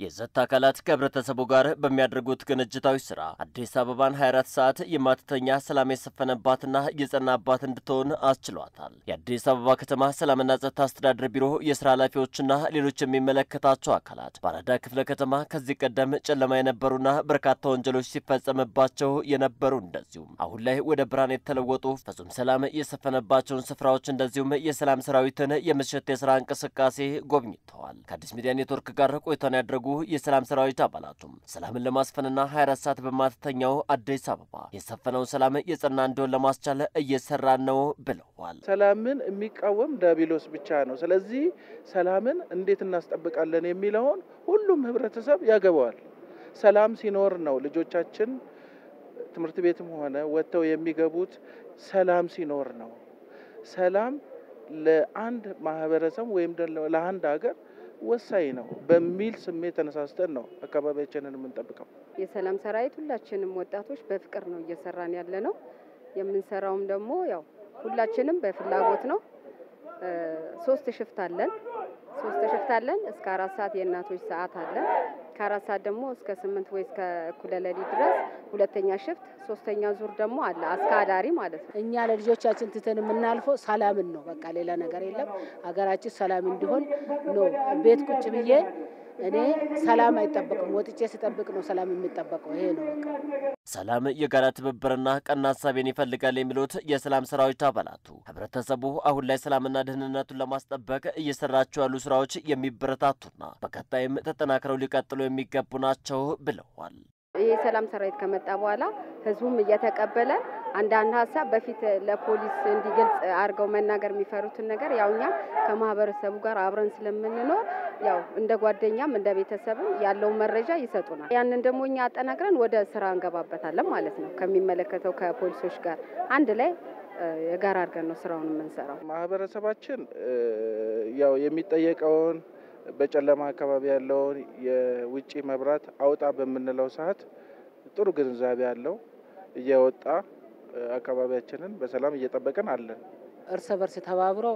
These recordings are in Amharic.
የጸጥታ አካላት ከህብረተሰቡ ጋር በሚያደርጉት ግንኙነታዊ ስራ አዲስ አበባን 24 ሰዓት የማትተኛ ሰላም የሰፈነባትና የጸናባት እንድትሆን አስችሏታል። የአዲስ አበባ ከተማ ሰላምና ጸጥታ አስተዳደር ቢሮ የስራ ኃላፊዎችና ሌሎች የሚመለከታቸው አካላት በአራዳ ክፍለ ከተማ ከዚህ ቀደም ጨለማ የነበሩና በርካታ ወንጀሎች ሲፈጸምባቸው የነበሩ እንደዚሁም አሁን ላይ ወደ ብርሃን የተለወጡ ፍጹም ሰላም የሰፈነባቸውን ስፍራዎች እንደዚሁም የሰላም ሰራዊትን የምሽት የስራ እንቅስቃሴ ጎብኝተዋል። ከአዲስ ሚዲያ ኔትወርክ ጋር ቆይታን ያደረጉ የሰላም ሰራዊት አባላቱም ሰላምን ለማስፈንና 24 ሰዓት በማትተኛው አዲስ አበባ የሰፈነውን ሰላም የጸና እንዲሆን ለማስቻል እየሰራን ነው ብለዋል። ሰላምን የሚቃወም ዳቢሎስ ብቻ ነው። ስለዚህ ሰላምን እንዴት እናስጠብቃለን የሚለውን ሁሉም ህብረተሰብ ያገባዋል። ሰላም ሲኖር ነው ልጆቻችን ትምህርት ቤትም ሆነ ወጥተው የሚገቡት ሰላም ሲኖር ነው። ሰላም ለአንድ ማህበረሰብ ወይም ለአንድ ሀገር ወሳኝ ነው በሚል ስሜት ተነሳስተን ነው አካባቢያችንን የምንጠብቀው። የሰላም ሰራዊት ሁላችንም ወጣቶች በፍቅር ነው እየሰራን ያለነው። የምንሰራውም ደግሞ ያው ሁላችንም በፍላጎት ነው። 3 ሽፍት አለን እስከ 4 ሰዓት የእናቶች ሰዓት አለ። ከ4 ሰዓት ደግሞ እስከ 8 ወይ እስከ እኩለ ሌሊት ድረስ ሁለተኛ ሽፍት፣ ሶስተኛ ዙር ደግሞ አለ አስካዳሪ ማለት ነው። እኛ ለልጆቻችን ትተን የምናልፈው ሰላምን ነው። በቃ ሌላ ነገር የለም። ሀገራችን ሰላም እንዲሆን ነው። ቤት ቁጭ ብዬ እኔ ሰላም አይጠበቅም፣ ወጥቼ ሲጠብቅ ነው ሰላም የሚጠበቀው። ይሄ ነው በቃ። ሰላም የጋራ ትብብርና ቀና ሐሳብን ይፈልጋል የሚሉት የሰላም ሰራዊት አባላቱ ህብረተሰቡ አሁን ላይ ሰላምና ደህንነቱን ለማስጠበቅ እየሰራቸው ያሉ ስራዎች የሚበረታቱና በቀጣይም ተጠናክረው ሊቀጥሉ የሚገቡ ናቸው ብለዋል። ይሄ ሰላም ሰራዊት ከመጣ በኋላ ህዝቡም እየተቀበለ አንዳንድ ሐሳብ በፊት ለፖሊስ እንዲገልጽ አርገው መናገር የሚፈሩትን ነገር ያውኛ ከማህበረሰቡ ጋር አብረን ስለምንኖር ያው እንደ ጓደኛም እንደ ቤተሰብም ያለው መረጃ ይሰጡናል። ያንን ደግሞ እኛ አጠናክረን ወደ ስራ እንገባበታለን ማለት ነው። ከሚመለከተው ከፖሊሶች ጋር አንድ ላይ የጋራ አድርገን ነው ስራውን የምንሰራው። ማህበረሰባችን ያው የሚጠየቀውን በጨለማ አካባቢ ያለውን የውጪ መብራት አውጣ በመንለው ሰዓት ጥሩ ግንዛቤ ያለው እየወጣ አካባቢያችንን በሰላም እየጠበቀን አለን። እርስ በርስ ተባብሮ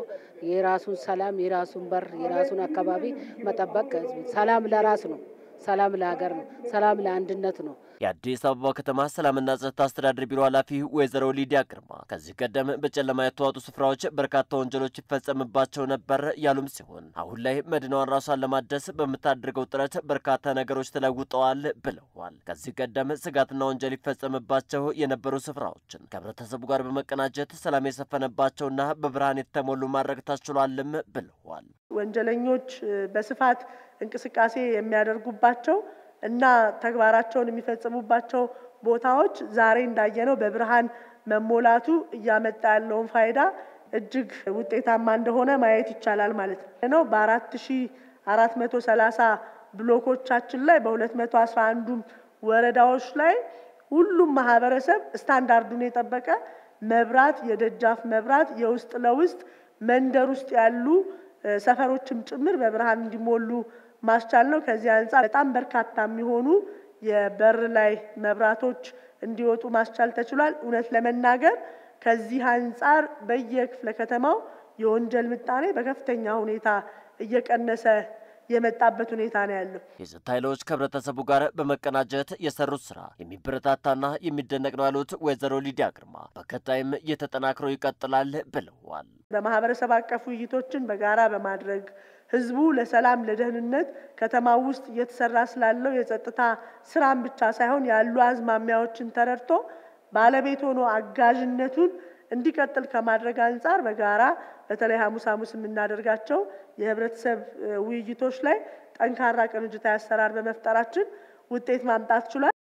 የራሱን ሰላም የራሱን በር የራሱን አካባቢ መጠበቅ ሰላም ለራስ ነው። ሰላም ለሀገር ነው። ሰላም ለአንድነት ነው። የአዲስ አበባ ከተማ ሰላምና ጸጥታ አስተዳደር ቢሮ ኃላፊ ወይዘሮ ሊዲያ ግርማ ከዚህ ቀደም በጨለማ የተዋጡ ስፍራዎች በርካታ ወንጀሎች ይፈጸምባቸው ነበር ያሉም ሲሆን አሁን ላይ መዲናዋን ራሷን ለማደስ በምታደርገው ጥረት በርካታ ነገሮች ተለውጠዋል ብለዋል። ከዚህ ቀደም ስጋትና ወንጀል ይፈጸምባቸው የነበሩ ስፍራዎችን ከህብረተሰቡ ጋር በመቀናጀት ሰላም የሰፈነባቸውና በብርሃን የተሞሉ ማድረግ ተችሏልም ብለዋል። ወንጀለኞች በስፋት እንቅስቃሴ የሚያደርጉባቸው እና ተግባራቸውን የሚፈጽሙባቸው ቦታዎች ዛሬ እንዳየነው በብርሃን መሞላቱ እያመጣ ያለውን ፋይዳ እጅግ ውጤታማ እንደሆነ ማየት ይቻላል ማለት ነው። በ4430 ብሎኮቻችን ላይ በ211 ወረዳዎች ላይ ሁሉም ማህበረሰብ ስታንዳርዱን የጠበቀ መብራት፣ የደጃፍ መብራት፣ የውስጥ ለውስጥ መንደር ውስጥ ያሉ ሰፈሮችም ጭምር በብርሃን እንዲሞሉ ማስቻል ነው። ከዚህ አንፃር በጣም በርካታ የሚሆኑ የበር ላይ መብራቶች እንዲወጡ ማስቻል ተችሏል። እውነት ለመናገር ከዚህ አንፃር በየክፍለ ከተማው የወንጀል ምጣኔ በከፍተኛ ሁኔታ እየቀነሰ የመጣበት ሁኔታ ነው ያለው። የጸጥታ ኃይሎች ከህብረተሰቡ ጋር በመቀናጀት የሰሩት ስራ የሚበረታታና የሚደነቅ ነው ያሉት ወይዘሮ ሊዲያ ግርማ በቀጣይም እየተጠናክሮ ይቀጥላል ብለዋል። በማህበረሰብ አቀፍ ውይይቶችን በጋራ በማድረግ ህዝቡ ለሰላም ለደህንነት ከተማው ውስጥ እየተሰራ ስላለው የጸጥታ ስራም ብቻ ሳይሆን ያሉ አዝማሚያዎችን ተረድቶ ባለቤት ሆኖ አጋዥነቱን እንዲቀጥል ከማድረግ አንፃር በጋራ በተለይ ሐሙስ የምናደርጋቸው የህብረተሰብ ውይይቶች ላይ ጠንካራ ቅንጅታዊ አሰራር በመፍጠራችን ውጤት ማምጣት ችሏል።